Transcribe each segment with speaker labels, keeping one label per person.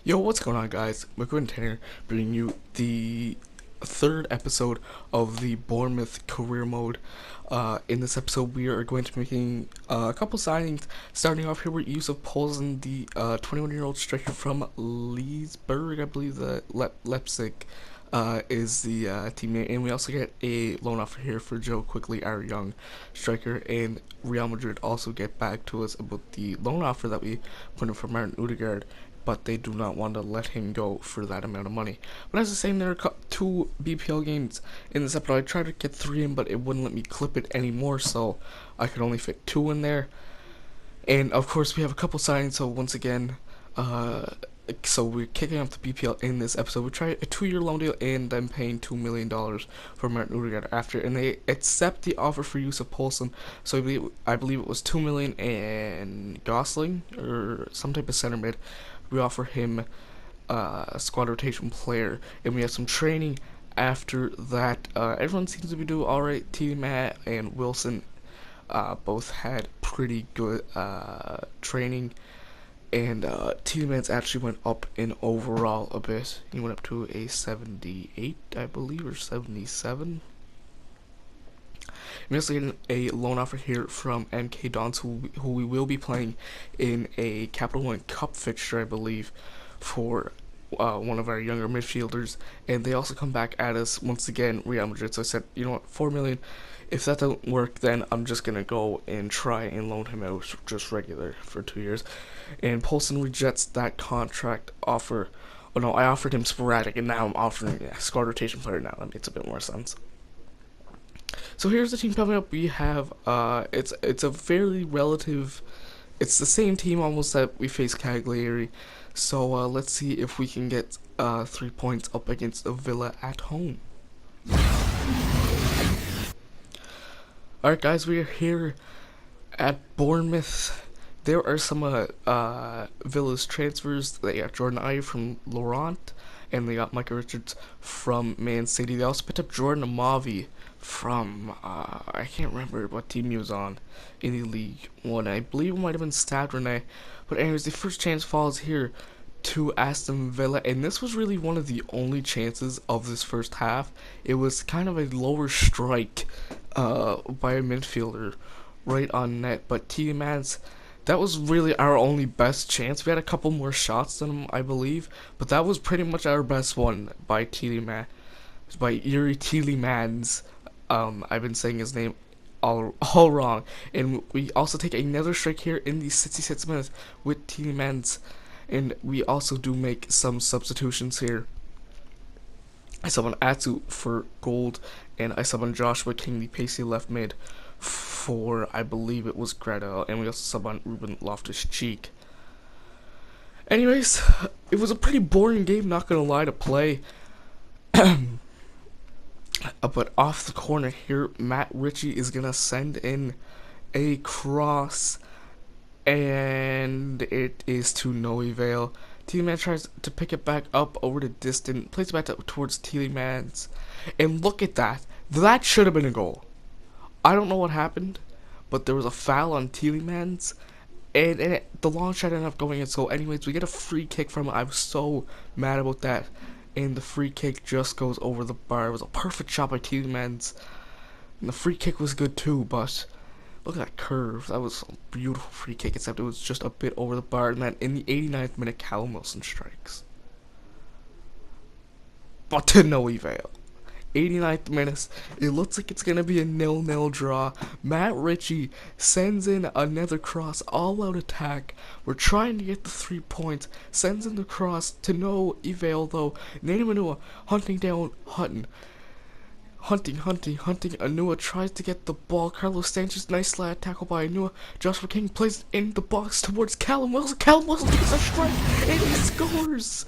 Speaker 1: Yo, what's going on, guys? McQuinn Tanner bringing you the third episode of the Bournemouth career mode. In this episode, we are going to be making a couple signings. Starting off here with Yusuf Poulsen, the 21-year-old striker from Leesburg, I believe the Leipzig is the teammate. And we also get a loan offer here for Joe Quickly, our young striker. And Real Madrid also get back to us about the loan offer that we put in for Martin Odegaard, but they do not want to let him go for that amount of money. But as I was saying, there are two BPL games in this episode. I tried to get 3 in, but it wouldn't let me clip it anymore, so I could only fit 2 in there. And of course, we have a couple signings, so once again, so we're kicking off the BPL in this episode. We try a 2-year loan deal, and I'm paying $2 million for Martin Odegaard after, and they accept the offer for Yusuf Poulsen. So I believe it was $2 million and Gosling or some type of center mid. We offer him a squad rotation player, and we have some training after that. Everyone seems to be doing alright. T. Matt and Wilson both had pretty good training, and T. Matt's actually went up in overall a bit. He went up to a 78, I believe, or 77. I'm also getting a loan offer here from MK Dons, who we will be playing in a Capital One Cup fixture, I believe, for one of our younger midfielders. And they also come back at us once again, Real Madrid. So I said, you know what, 4 million. If that doesn't work, then I'm just gonna go and try and loan him out just regular for 2 years. And Poulsen rejects that contract offer. Oh no, I offered him sporadic, and now I'm offering a squad rotation player now. That makes a bit more sense. So here's the team coming up. We have it's a fairly relative, it's the same team almost that we faced Cagliari. So let's see if we can get 3 points up against the Villa at home. Alright guys, we are here at Bournemouth. There are some Villa's transfers. They got Jordan Ayew from Laurent, and they got Micah Richards from Man City. They also picked up Jordan Amavi from, I can't remember what team he was on in the League One. I believe it might have been Stade Rennais. But anyways, the first chance falls here to Aston Villa, and this was really one of the only chances of this first half. It was kind of a lower strike by a midfielder right on net, but Tielemans, that was really our only best chance. We had a couple more shots than him, I believe, but that was pretty much our best one by Tielemans, by Yuri Tielemans. I've been saying his name all wrong. And we also take another strike here in the 66th minute with Tielemans, and we also do make some substitutions here. I sub on Atsu for gold, and I sub on Joshua King, the pacey left mid, for, I believe it was Greta, and we also sub on Ruben Loftus-Cheek. Anyways, it was a pretty boring game, not gonna lie, to play. But off the corner here, Matt Ritchie is gonna send in a cross, and it is to no avail. Tielemans tries to pick it back up over the distance, plays it back up towards Tielemans, and look at that. That should have been a goal. I don't know what happened, but there was a foul on Tielemans, and the long shot ended up going in. So anyways, we get a free kick from it. I was so mad about that, and the free kick just goes over the bar. It was a perfect shot by Tielemans, and the free kick was good too, but look at that curve. That was a beautiful free kick, except it was just a bit over the bar. And then in the 89th minute, Callum Wilson strikes, but to no avail. 89th minute, it looks like it's gonna be a 0-0 draw. Matt Ritchie sends in another cross, all out attack. We're trying to get the 3 points. Sends in the cross to no avail though. Nana Manua hunting down Hutton. Hunting. Anua tries to get the ball. Carlos Sanchez, nice slide tackle by Anua. Joshua King plays it in the box towards Callum Wilson. Callum Wilson gets a strike, and he scores.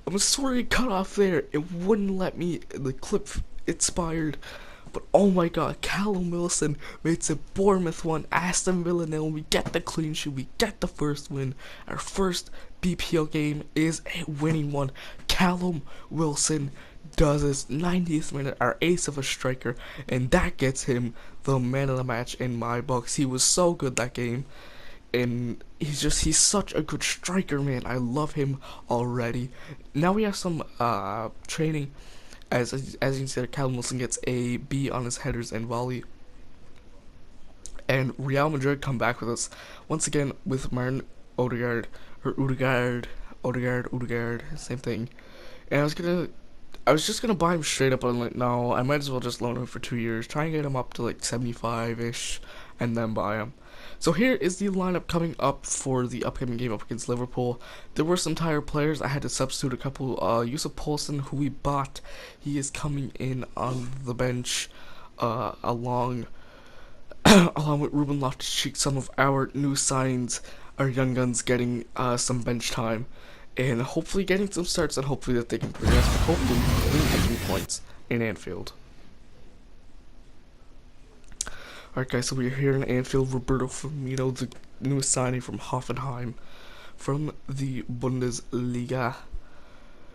Speaker 1: I'm sorry it cut off there. It wouldn't let me. The clip expired. But oh my god, Callum Wilson makes it Bournemouth 1, Aston Villa 0. We get the clean sheet. We get the first win. Our first BPL game is a winning one. Callum Wilson does his 90th minute, our ace of a striker, and that gets him the man of the match in my books. He was so good that game. and he's such a good striker, man. I love him already. Now we have some training. As you can see, Callum Wilson gets a B on his headers and volley. And Real Madrid come back with us once again with Martin Odegaard or Odegaard, same thing. And I was just gonna buy him straight up. But I'm like, no, I might as well just loan him for 2 years, try and get him up to like 75 ish, and then buy him. So here is the lineup coming up for the upcoming game up against Liverpool. There were some tired players. I had to substitute a couple. Yusuf Poulsen, who we bought, he is coming in on the bench, along along with Ruben Loftus-Cheek, some of our new signs, our young guns getting some bench time, and hopefully getting some starts, and hopefully that they can progress, but hopefully winning 3 points in Anfield. Alright guys, so we're here in Anfield. Roberto Firmino, the newest signing from Hoffenheim, from the Bundesliga.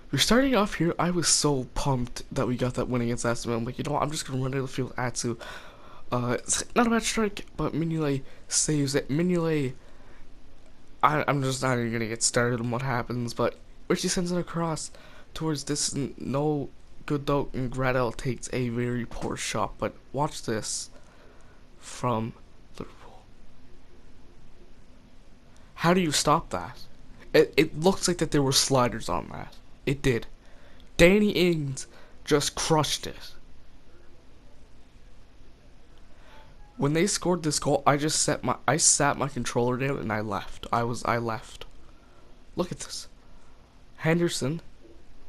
Speaker 1: We're starting off here. I was so pumped that we got that win against Aston Villa. I'm like, you know what, I'm just going to run down the field with Atsu. It's not a bad strike, but Mignolet saves it. Mignolet, I'm just not even going to get started on what happens, but Richie sends it across towards this. No good though, and Gradel takes a very poor shot, but watch this from Liverpool. How do you stop that? It looks like that there were sliders on that. It did. Danny Ings just crushed it. When they scored this goal, I sat my controller down and I left. I left. Look at this. Henderson,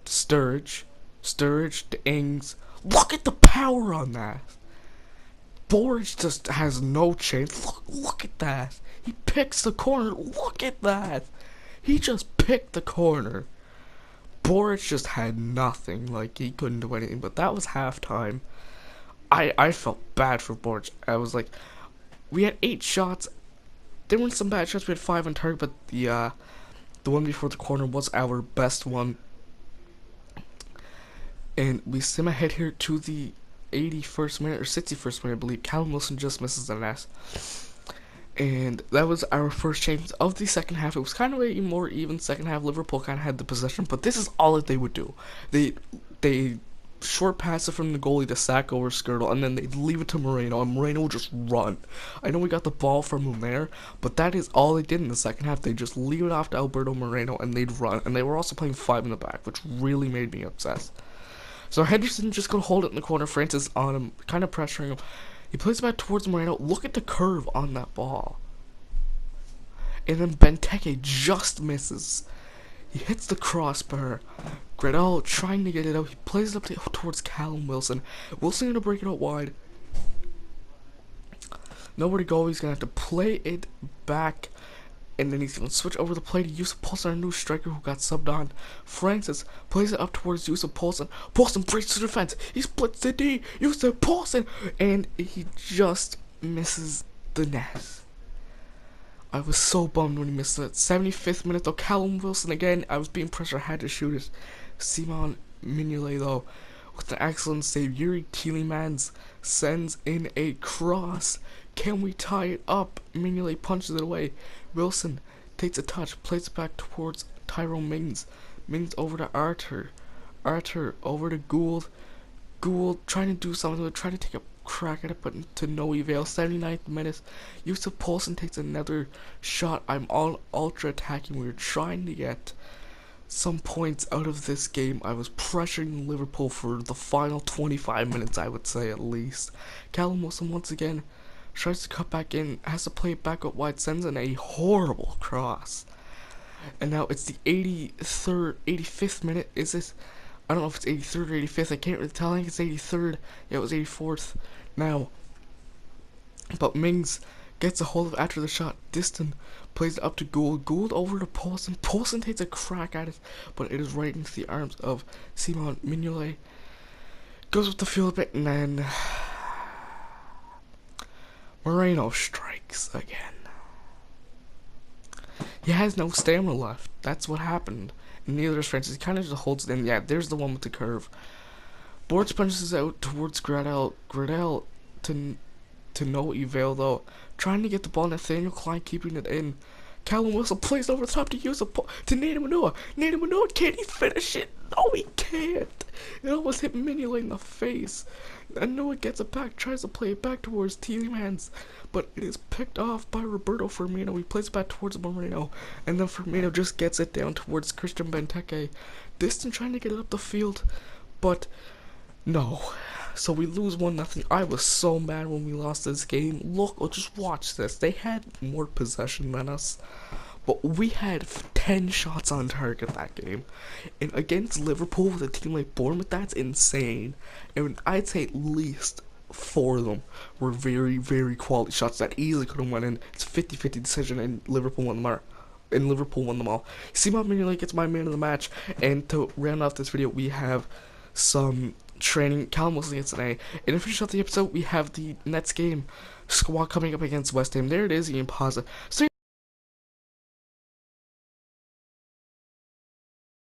Speaker 1: Sturridge to Ings. Look at the power on that. Borge just has no chance. Look at that. He picks the corner. Look at that. He just picked the corner. Borge just had nothing. Like, he couldn't do anything. But that was halftime. I felt bad for Borge. I was like, we had 8 shots. There weren't some bad shots. We had 5 on target, but the one before the corner was our best one. And we sim ahead here to the 81st minute or 61st minute, I believe. Callum Wilson just misses the net. And that was our first chance of the second half. It was kind of a more even second half. Liverpool kind of had the possession, but this is all that they would do. They short pass it from the goalie to Saka or Skirtle, and then they'd leave it to Moreno, and Moreno would just run. I know we got the ball from him there, but that is all they did in the second half. They just leave it off to Alberto Moreno, and they'd run. And they were also playing 5 in the back, which really made me obsessed. So Henderson just gonna hold it in the corner. Francis on him, kind of pressuring him. He plays it back towards Moreno. Look at the curve on that ball. And then Benteke just misses. He hits the crossbar. Gradel trying to get it out. He plays it up towards Callum Wilson. Wilson gonna break it out wide. Nowhere to go. He's gonna have to play it back. And then he's going to switch over the play to Yusuf Poulsen, our new striker who got subbed on. Francis plays it up towards Yusuf Poulsen. Poulsen breaks the defense. He splits the D. Yusuf Poulsen. And he just misses the net. I was so bummed when he missed it. 75th minute though. Callum Wilson again. I was being pressured. I had to shoot it. Simon Mignolet though, with an excellent save. Yuri Tielemans sends in a cross. Can we tie it up? Mignolet punches it away. Wilson takes a touch, plays it back towards Tyrone Mings. Mings over to Arthur. Arthur over to Gould. Gould trying to do something with it, trying to take a crack at it, but to no avail. 79th minute. Yusuf Poulsen takes another shot. I'm all ultra attacking. We were trying to get some points out of this game. I was pressuring Liverpool for the final 25 minutes, I would say at least. Callum Wilson once again tries to cut back in, has to play it back up wide, sends in a horrible cross. And now it's the 85th minute. Is this? I don't know if it's 83rd or 85th. I can't really tell. I think it's 83rd. Yeah, it was 84th. Now, but Mings gets a hold of it after the shot. Diston plays it up to Gould. Gould over to Poulsen. Poulsen takes a crack at it, but it is right into the arms of Simon Mignolet. Goes with the field a bit, and then Moreno strikes again. He has no stamina left. That's what happened. And neither is Francis. He kind of just holds it in. Yeah, there's the one with the curve. Borch punches out towards Gradel. Gradel to no avail though. trying to get the ball. Nathaniel Klein keeping it in. Callum Wilson plays over the top to use to Nathan Manoa. Nathan Manoa, can he finish it? No, he can't. It almost hit Mignolet in the face. And Noah gets it back, tries to play it back towards Tielemans, but it is picked off by Roberto Firmino. He plays it back towards Moreno, and then Firmino just gets it down towards Christian Benteke. Distant trying to get it up the field, but no. So we lose 1-0. I was so mad when we lost this game. Look, just watch this. They had more possession than us, but we had 10 shots on target that game. And against Liverpool with a team like Bournemouth, that's insane. And I'd say at least 4 of them were very, very quality shots that easily could have went in. It's a 50-50 decision, and Liverpool won them all. Simon Mignolet gets my man of the match. And to round off this video, we have some training. Callum Wilson gets an A. And to finish off the episode, we have the Nets game squad coming up against West Ham. There it is. You can pause it. So